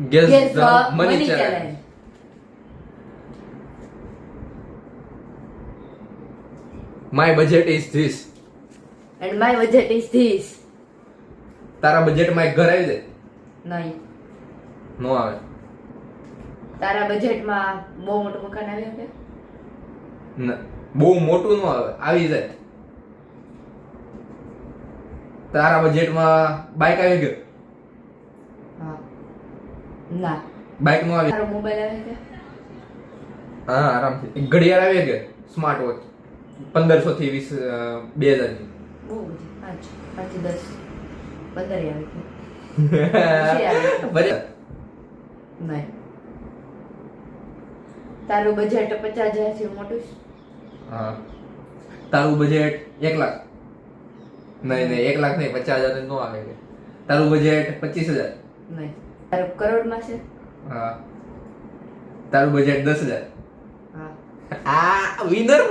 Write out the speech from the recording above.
Guess Guess the the money money challenge. challenge. My budget is this. And my budget is this. તારા બજેટમાં એક ઘર આવી જાય? નહીં. નો આવે. તારા બજેટમાં બહુ મોટું મકાન આવી શકે? બહુ મોટું નો આવે, આવી જાય. તારા બજેટમાં બાઇક આવી ગયો? હા. ના. બાઇક નો આવી. તારો મોબાઈલ આવે છે? હા, આરામથી. એક ઘડિયાળ આવી ગયો, સ્માર્ટ વોચ 1500 થી 2000 ની. બહુ બધી. 5 થી 10 15 આવે છે. બજેટ નહીં. તારું બજેટ 50,000 થી મોટું છે? હા. તારું બજેટ 1 લાખ? નહીં 1 લાખ નહીં, 50,000 નો આવે કે. તારું બજેટ 25,000? નહીં. તારું કરોડમાં છે? હા. તારું બજેટ 10,000? હા. આ વિનર